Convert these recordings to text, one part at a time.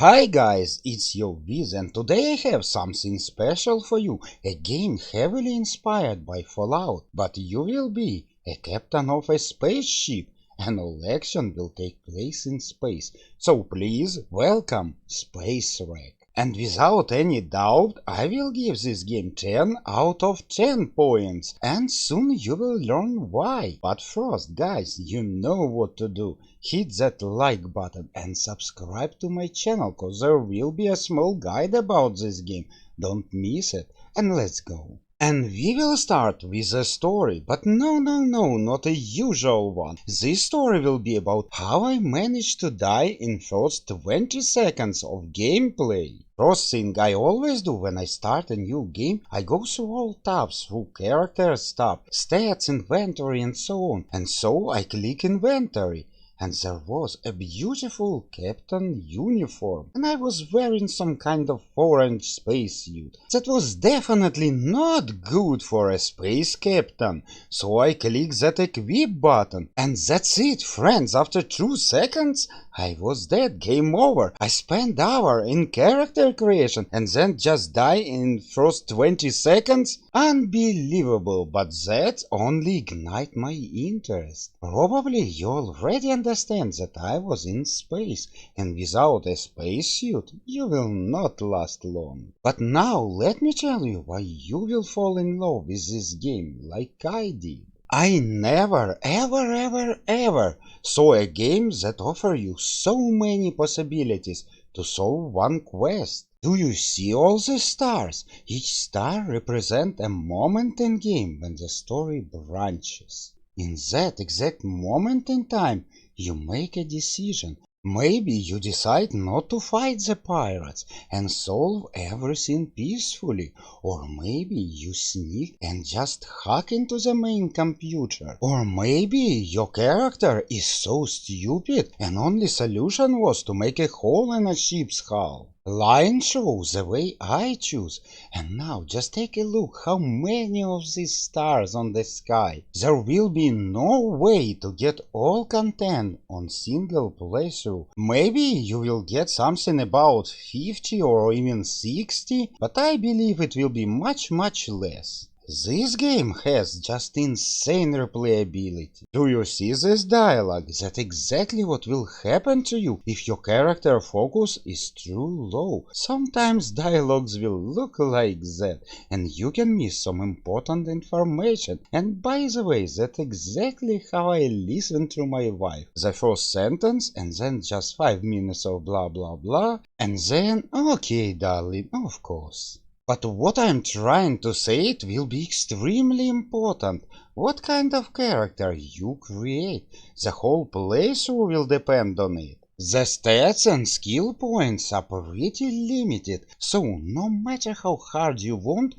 Hi guys, it's your Viz and today I have something special for you, a game heavily inspired by Fallout, but you will be a captain of a spaceship and all action will take place in space. So please welcome Space Wreck. And without any doubt, I will give this game 10 out of 10 points, and soon you will learn why. But first, guys, you know what to do. Hit that like button and subscribe to my channel, cause there will be a small guide about this game. Don't miss it, and let's go. And we will start with a story, but no, not a usual one. This story will be about how I managed to die in first 20 seconds of gameplay. First thing I always do when I start a new game, I go through all tabs, through character stuff, stats, inventory and so on. And so I click inventory. And there was a beautiful captain uniform, and I was wearing some kind of orange spacesuit. That was definitely not good for a space captain, so I clicked that equip button, and that's it, friends. After 2 seconds, I was dead, game over. I spent hour in character creation and then just die in first 20 seconds? Unbelievable, but that only ignite my interest. Probably you already understand that I was in space, and without a spacesuit you will not last long. But now let me tell you why you will fall in love with this game like I did. I never ever saw a game that offers you so many possibilities to solve one quest. Do you see all the stars? Each star represents a moment in game when the story branches. In that exact moment in time, you make a decision. Maybe you decide not to fight the pirates and solve everything peacefully, or maybe you sneak and just hack into the main computer, or maybe your character is so stupid and only solution was to make a hole in a ship's hull. Line shows the way I choose, and now just take a look how many of these stars on the sky. There will be no way to get all content on single playthrough. Maybe you will get something about 50 or even 60, but I believe it will be much less. This game has just insane replayability. Do you see this dialogue? That's exactly what will happen to you if your character focus is too low. Sometimes dialogues will look like that, and you can miss some important information. And by the way, that's exactly how I listen to my wife. The first sentence, and then just 5 minutes of blah blah blah, and then, okay darling, of course. But what I'm trying to say, it will be extremely important. What kind of character you create? The whole playthrough will depend on it. The stats and skill points are pretty limited, so no matter how hard you won't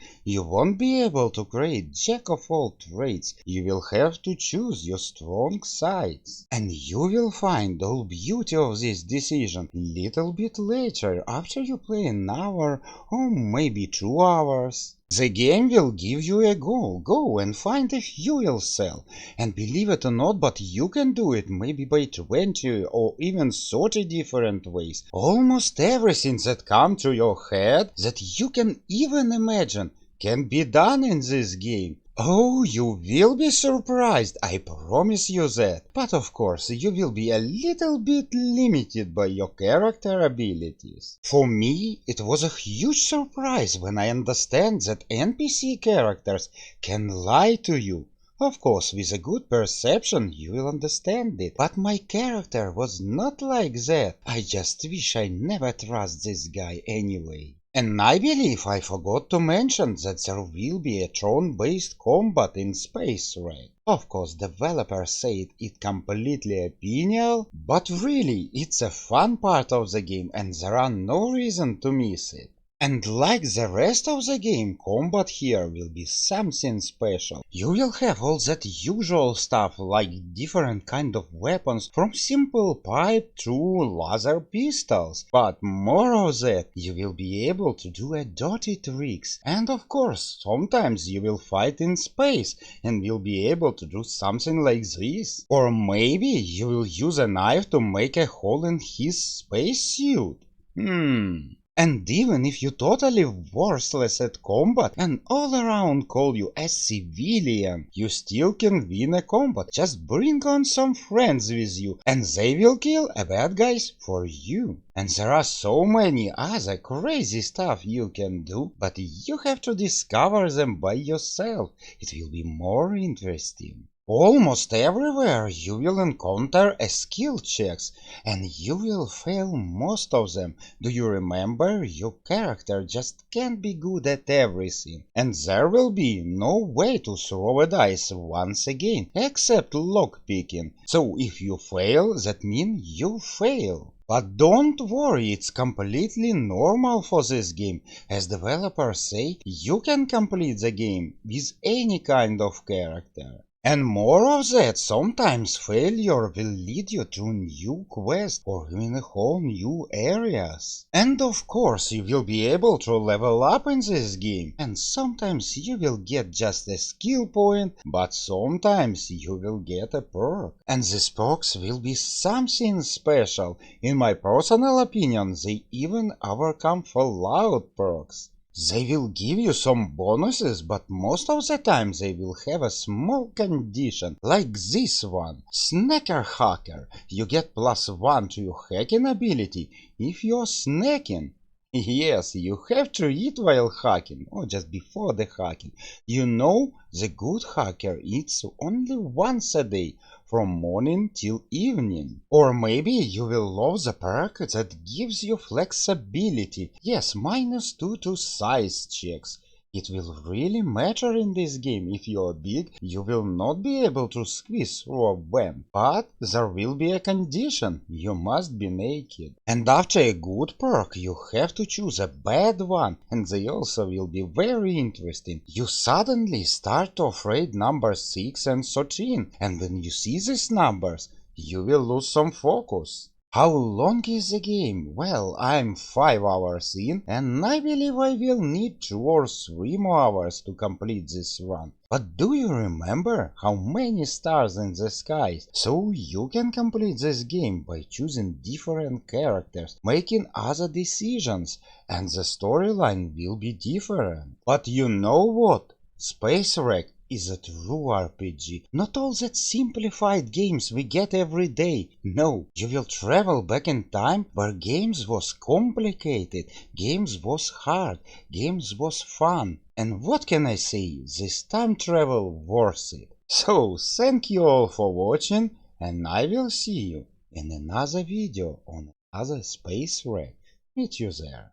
be able to create jack of all trades. You will have to choose your strong sides. And you will find all beauty of this decision little bit later, after you play an hour or maybe 2 hours. The game will give you a goal. Go and find a fuel cell. And believe it or not, but you can do it maybe by 20 or even 30 different ways. Almost everything that comes to your head that you can even imagine can be done in this game. Oh, you will be surprised, I promise you that. But of course, you will be a little bit limited by your character abilities. For me, it was a huge surprise when I understand that NPC characters can lie to you. Of course, with a good perception, you will understand it. But my character was not like that. I just wish I never trust this guy anyway. And I believe I forgot to mention that there will be a turn-based combat in Space Wreck. Of course, developers said it completely optional, but really, it's a fun part of the game and there are no reason to miss it. And like the rest of the game, combat here will be something special. You will have all that usual stuff like different kind of weapons, from simple pipe to laser pistols. But more of that, you will be able to do a dirty tricks. And of course, sometimes you will fight in space and will be able to do something like this. Or maybe you will use a knife to make a hole in his spacesuit. And even if you're totally worthless at combat and all around call you a civilian, you still can win a combat. Just bring on some friends with you and they will kill a bad guys for you. And there are so many other crazy stuff you can do, but you have to discover them by yourself. It will be more interesting. Almost everywhere you will encounter a skill checks, and you will fail most of them. Do you remember? Your character just can't be good at everything, and there will be no way to throw a dice once again, except lockpicking. So if you fail, that means you fail. But don't worry, it's completely normal for this game. As developers say, you can complete the game with any kind of character. And more of that, sometimes failure will lead you to new quests or even whole new areas. And of course, you will be able to level up in this game. And sometimes you will get just a skill point, but sometimes you will get a perk. And these perks will be something special. In my personal opinion, they even overcome Fallout perks. They will give you some bonuses, but most of the time they will have a small condition, like this one. Snacker Hacker. You get +1 to your hacking ability if you're snacking. Yes, you have to eat while hacking, or just before the hacking. You know, the good hacker eats only once a day, from morning till evening. Or maybe you will love the perk that gives you flexibility. Yes, -2 to size checks. It will really matter in this game. If you're big, you will not be able to squeeze through a web. But there will be a condition. You must be naked. And after a good perk, you have to choose a bad one. And they also will be very interesting. You suddenly start to afraid numbers 6 and 13. And when you see these numbers, you will lose some focus. How long is the game? Well, I'm 5 hours in, and I believe I will need 2 or 3 more hours to complete this run. But do you remember how many stars in the skies? So you can complete this game by choosing different characters, making other decisions, and the storyline will be different. But you know what? Space Wreck is a true RPG, not all that simplified games we get every day. No, you will travel back in time where games was complicated, games was hard, games was fun. And what can I say, this time travel worth it. So, thank you all for watching, and I will see you in another video on another Space Wreck. Meet you there.